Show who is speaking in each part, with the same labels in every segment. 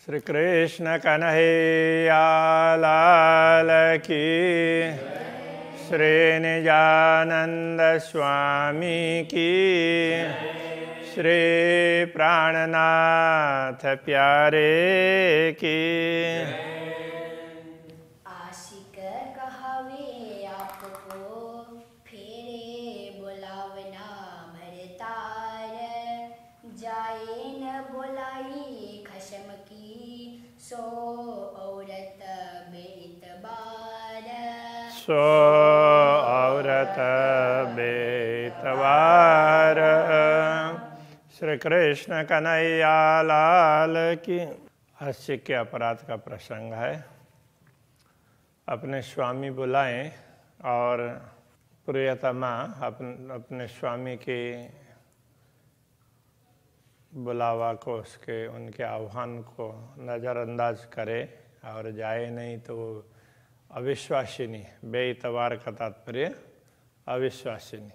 Speaker 1: श्री कृष्ण कन्हैया लाल की, श्री निजानंद स्वामी की, श्री प्राणनाथ प्यारे की।
Speaker 2: आशिक कहावे आपको फेरे बुलावना भरतार, जाए न बुलाई खशम की सो औरत बेतबार।
Speaker 1: सो औरत बेतबार। श्री कृष्ण कन्हैया लाल की। हास्य के अपराध का प्रसंग है। अपने स्वामी बुलाएं और प्रियतमा अपने स्वामी के बुलावा को, उनके आह्वान को नज़रअंदाज करे और जाए नहीं तो अविश्वासिनी। बेइतबार का तात्पर्य अविश्वासिनी।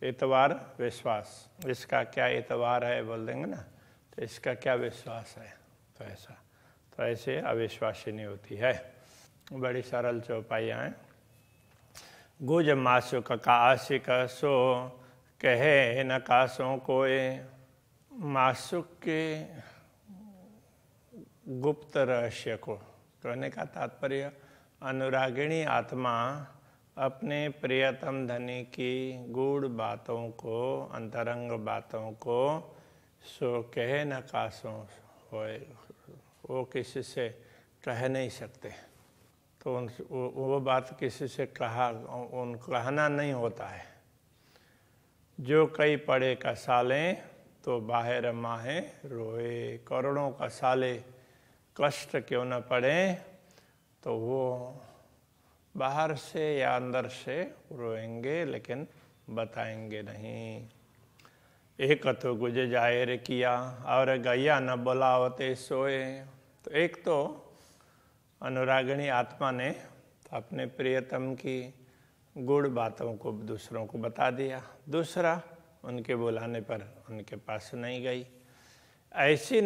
Speaker 1: इतबार विश्वास, इसका क्या इतबार है बोल देंगे ना, तो इसका क्या विश्वास है, तो ऐसा, तो ऐसे अविश्वासिनी होती है। बड़ी सरल चौपाइयाँ हैं। गुज मासुक का आशिक सो कहे न कासों कोय। मासुक के गुप्त रहस्य को कहने का तात्पर्य, अनुरागिणी आत्मा अपने प्रियतम धनी की गूढ़ बातों को, अंतरंग बातों को सो कहे न कासों होए, वो किसी से कह नहीं सकते। तो वो बात किसी से कहना नहीं होता है। जो कई पड़े का साले तो बाहर माहे रोए। करोड़ों का साले कष्ट क्यों न पड़े तो वो बाहर से या अंदर से रोएंगे, लेकिन बताएंगे नहीं। एक तो गुज जाहिर किया और गैया न बुलावते सोए। तो एक तो अनुरागिणी आत्मा ने अपने प्रियतम की गुड़ बातों को दूसरों को बता दिया, दूसरा उनके बुलाने पर उनके पास नहीं गई। ऐसी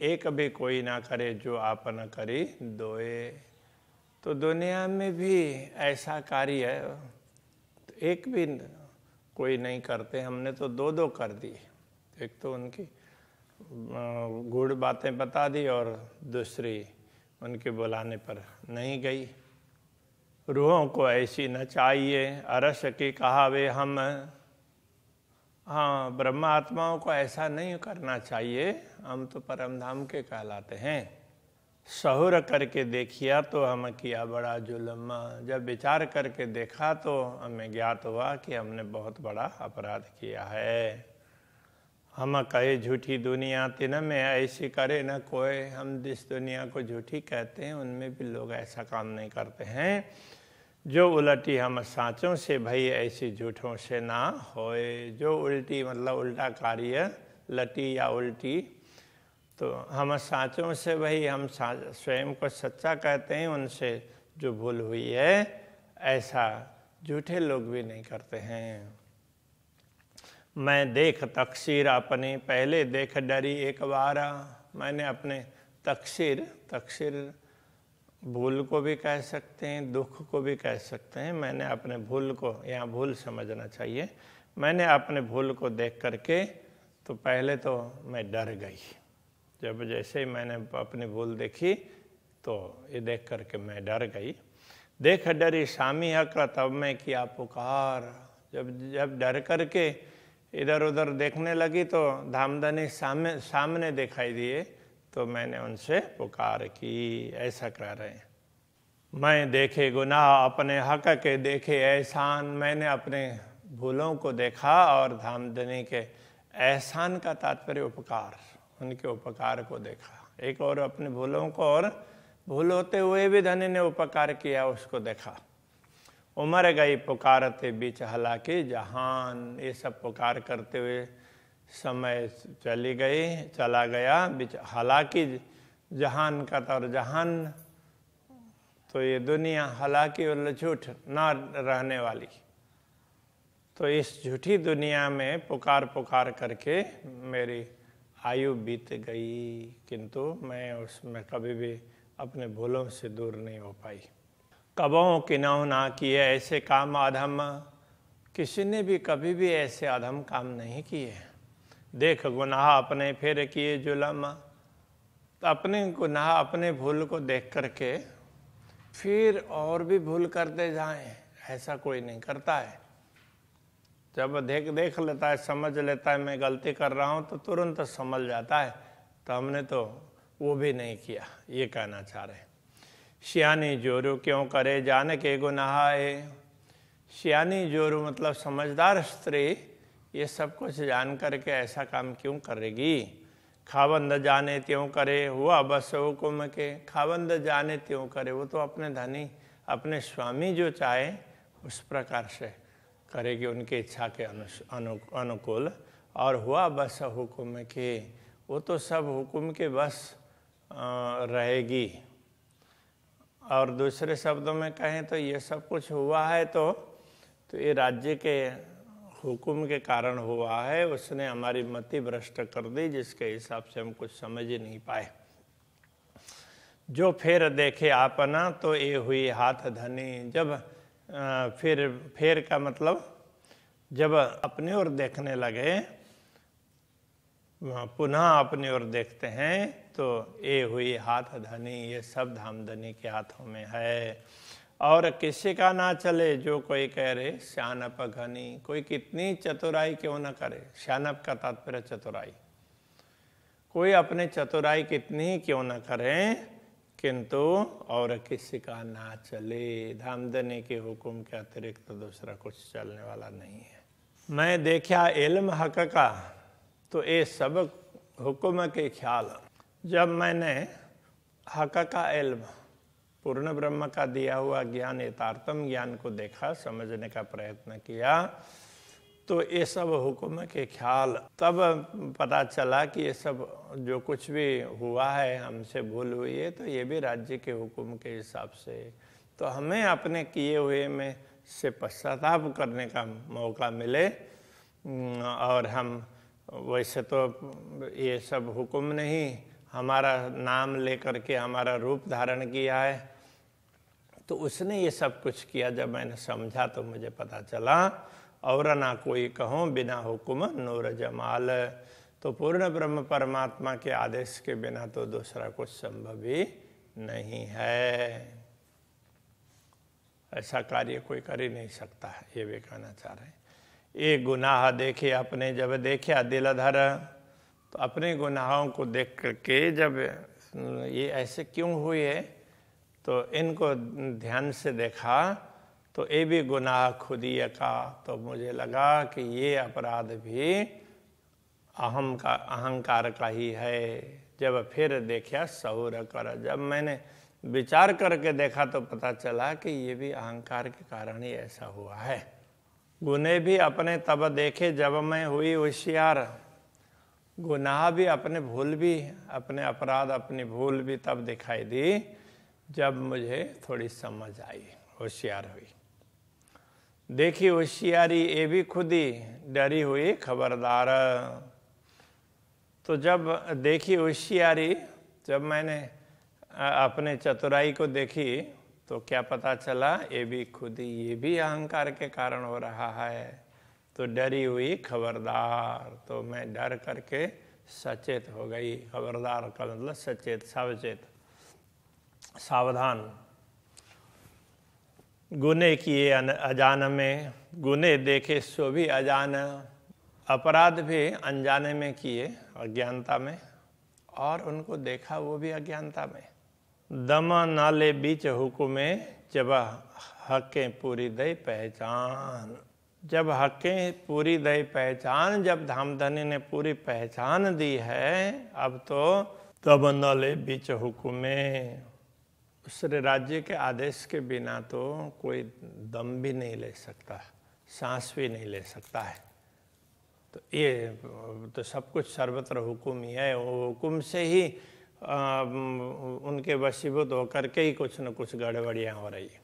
Speaker 1: एक भी कोई ना करे जो आप न करी दोए। तो दुनिया में भी ऐसा कार्य एक भी कोई नहीं करते, हमने तो दो दो कर दी। एक तो उनकी गूढ़ बातें बता दी और दूसरी उनके बुलाने पर नहीं गई। रूहों को ऐसी न चाहिए अरस की कहावे हम। हाँ, ब्रह्मा आत्माओं को ऐसा नहीं करना चाहिए, हम तो परमधाम के कहलाते हैं। सहुर करके देखिया तो हम किया बड़ा जुल्म। जब विचार करके देखा तो हमें ज्ञात हुआ कि हमने बहुत बड़ा अपराध किया है। हम कहे झूठी दुनिया तिन में ऐसी करे न कोई। हम जिस दुनिया को झूठी कहते हैं उनमें भी लोग ऐसा काम नहीं करते हैं। जो उलटी हम साँचों से भई ऐसी झूठों से ना होए। जो उल्टी मतलब उल्टा कार्य, लटी या उल्टी, तो हम साँचों से भाई हम स्वयं को सच्चा कहते हैं, उनसे जो भूल हुई है ऐसा झूठे लोग भी नहीं करते हैं। मैं देख तकसीर अपने पहले देख डरी एक बार। मैंने अपने तकसीर भूल को भी कह सकते हैं, दुख को भी कह सकते हैं। मैंने अपने भूल को, यहाँ भूल समझना चाहिए, मैंने अपने भूल को देख करके तो पहले तो मैं डर गई। जब जैसे ही मैंने अपनी भूल देखी तो ये देख करके मैं डर गई। देख डरी स्वामी हक तब मैं किया पुकार। जब डर करके इधर उधर देखने लगी तो धामधनी सामने दिखाई दिए, तो मैंने उनसे पुकार की। ऐसा कह रहे हैं। मैं देखे गुनाह अपने हक के देखे एहसान। मैंने अपने भूलों को देखा और धामधनी के एहसान का तात्पर्य उपकार, उनके उपकार को देखा। एक और अपने भूलों को, और भूल होते हुए भी धनी ने उपकार किया उसको देखा। उमर गई पुकारते बीच हालांकि जहान। ये सब पुकार करते हुए समय चला गया बीच हालांकि जहान का। तो जहान तो ये दुनिया हालांकि और झूठ ना रहने वाली। तो इस झूठी दुनिया में पुकार करके मेरी आयु बीत गई, किंतु मैं उसमें कभी भी अपने भूलों से दूर नहीं हो पाई। कबों किन्हों ना किए ऐसे काम अधम, किसी ने भी कभी भी ऐसे अधम काम नहीं किए। देख गुनाह अपने फिर किए जुलम, तो अपने गुनाह अपने भूल को देख करके फिर और भी भूल करते जाएं, ऐसा कोई नहीं करता है। जब देख लेता है, समझ लेता है मैं गलती कर रहा हूं, तो तुरंत समझ जाता है, तो हमने तो वो भी नहीं किया, ये कहना चाह रहे। सियानी जोरू क्यों करे जान के गुनाह है। सियानी जोरू मतलब समझदार स्त्री ये सब कुछ जान करके ऐसा काम क्यों करेगी। खावंद जाने त्यों करे हुआ बस हुकुम के। खावंद जाने त्यों करे, वो तो अपने धनी अपने स्वामी जो चाहे उस प्रकार से करेगी, उनकी इच्छा के अनुकूल। और हुआ बस हुकुम के, वो तो सब हुकुम के बस रहेगी। और दूसरे शब्दों में कहें तो ये सब कुछ हुआ है तो ये राज्य के हुकुम के कारण हुआ है। उसने हमारी मति भ्रष्ट कर दी, जिसके हिसाब से हम कुछ समझ ही नहीं पाए। जो फिर देखे आपना तो ये हुई हाथ धनी। जब फिर का मतलब जब अपनी ओर देखने लगे, पुनः अपनी ओर देखते हैं तो ये हुई हाथ धनी। ये सब धामधनी के हाथों में है। और किसी का ना चले जो कोई कह रहे श्यानप घनी। कोई कितनी चतुराई क्यों न करे, श्यानप का तात्पर्य चतुराई। कोई अपने चतुराई कितनी ही क्यों न करें, किंतु और किसी का ना चले। धामधनी के हुक्म के अतिरिक्त तो दूसरा कुछ चलने वाला नहीं है। मैं देखा इल्म हक का तो ये सब हुक्म के ख्याल। जब मैंने हक का इल्म, पूर्ण ब्रह्म का दिया हुआ ज्ञान, यथार्थम ज्ञान को देखा, समझने का प्रयत्न किया, तो ये सब हुक्म के ख्याल, तब पता चला कि ये सब जो कुछ भी हुआ है, हमसे भूल हुई है, तो ये भी राज्य के हुक्म के हिसाब से। तो हमें अपने किए हुए में से पश्चाताप करने का मौका मिले। और हम वैसे तो ये सब हुक्म नहीं, हमारा नाम लेकर के हमारा रूप धारण किया है, तो उसने ये सब कुछ किया। जब मैंने समझा तो मुझे पता चला, और ना कोई कहूँ बिना हुक्म नूर जमाल। तो पूर्ण ब्रह्म परमात्मा के आदेश के बिना तो दूसरा कुछ संभव ही नहीं है। ऐसा कार्य कोई कर ही नहीं सकता है, ये भी कहना चाह रहे हैं। ये गुनाह देखे अपने, जब देखा दिलधर, तो अपने गुनाहों को देख करके जब ये ऐसे क्यों हुए, तो इनको ध्यान से देखा तो ये भी गुनाह खुद ही का। तो मुझे लगा कि ये अपराध भी अहंकार का ही है। जब फिर देखा सहुर कर, जब मैंने विचार करके देखा तो पता चला कि ये भी अहंकार के कारण ही ऐसा हुआ है। गुने भी अपने तब देखे जब मैं हुई होशियार। गुनाह भी अपने भूल भी, अपने अपराध अपनी भूल भी तब दिखाई दी जब मुझे थोड़ी समझ आई, होशियार हुई। देखी होशियारी ये भी खुद ही डरी हुई खबरदार। तो जब देखी होशियारी, जब मैंने अपने चतुराई को देखी तो क्या पता चला, ये भी खुद ही, ये भी अहंकार के कारण हो रहा है। तो डरी हुई खबरदार, तो मैं डर करके सचेत हो गई। खबरदार का मतलब सचेत, सावचेत, सावधान। गुने किए अजान में, गुने देखे सो भी अजान। अपराध भी अनजाने में किए, अज्ञानता में, और उनको देखा वो भी अज्ञानता में। दम नाले बीच हुकुमे जब हकें पूरी दई पहचान। जब हकें पूरी दई पहचान, जब धामधनी ने पूरी पहचान दी है, अब तो तब नाले बीच हुकुमे। उस राज्य के आदेश के बिना तो कोई दम भी नहीं ले सकता, सांस भी नहीं ले सकता है। तो ये तो सब कुछ सर्वत्र हुकुम ही है। वो हुकुम से ही उनके वशीभूत होकर के ही कुछ न कुछ गड़बड़ियाँ हो रही है।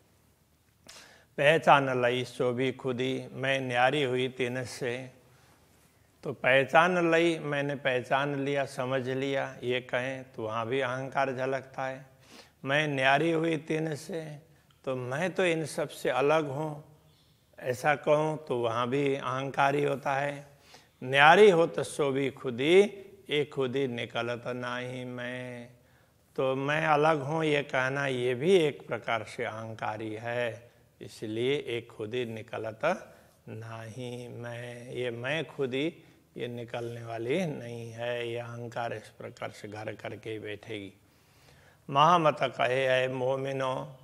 Speaker 1: पहचान लई सो भी खुदी, मैं न्यारी हुई तीन से। तो पहचान ली, मैंने पहचान लिया, समझ लिया, ये कहें तो वहाँ भी अहंकार झलकता है। मैं न्यारी हुई तीन से, तो मैं तो इन सब से अलग हूँ, ऐसा कहूँ तो वहाँ भी अहंकारी होता है। न्यारी हो तो सो भी खुदी, ये खुदी निकलत नाही मैं। तो मैं अलग हूँ ये कहना, ये भी एक प्रकार से अहंकारी है। इसलिए एक खुदी निकलत नहीं मैं, ये मैं खुदी ये निकलने वाली नहीं है। ये अहंकार इस प्रकार से घर करके ही बैठेगी। महामत कहे है मोमिनो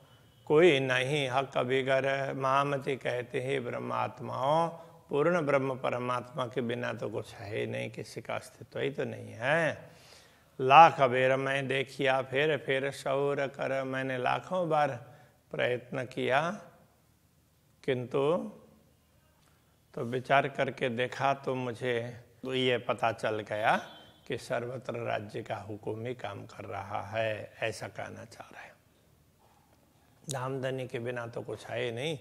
Speaker 1: कोई नहीं हक बिगर। महामती कहते हैं ब्रह्मात्माओं, पूर्ण ब्रह्म परमात्मा के बिना तो कुछ है नहीं, किसी का अस्तित्व ही तो नहीं है। लाख बेर मैं देखिया फिर शौर कर। मैंने लाखों बार प्रयत्न किया, किंतु तो विचार करके देखा तो मुझे तो ये पता चल गया कि सर्वत्र राज्य का हुक्म ही काम कर रहा है, ऐसा कहना चाह रहे हैं। धामधनी के बिना तो कुछ है नहीं,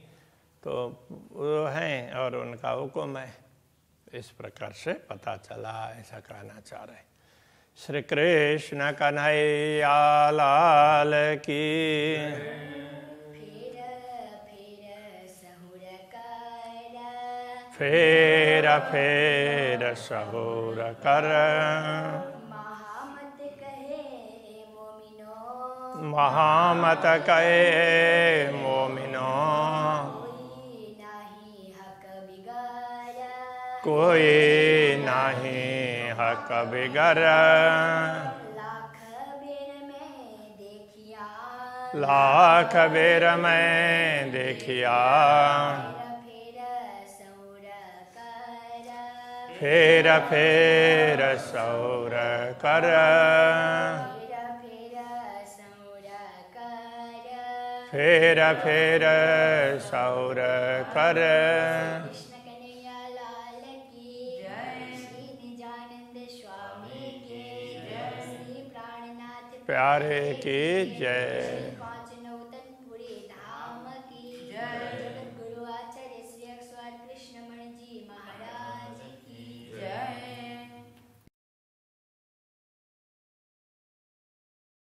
Speaker 1: तो वो हैं और उनका हुक्म है, इस प्रकार से पता चला, ऐसा कहना चाह रहे हैं। श्री कृष्ण कन्हैया लाल की। फेर सहुर कर।
Speaker 2: महामत कहे मोमिनो,
Speaker 1: महामत कहे मोमिनो
Speaker 2: कोई नाही हक बिगर।
Speaker 1: कोई नहीं हक बिगर।
Speaker 2: लाख बेर में देखिया,
Speaker 1: लाख बेर में देखिया। फेर सौर कर। फेर सौर कर।
Speaker 2: कृष्ण कन्हैया लाल की जय। श्री निजानंद स्वामी की जय। श्री प्राणनाथ
Speaker 1: प्यारे की जय।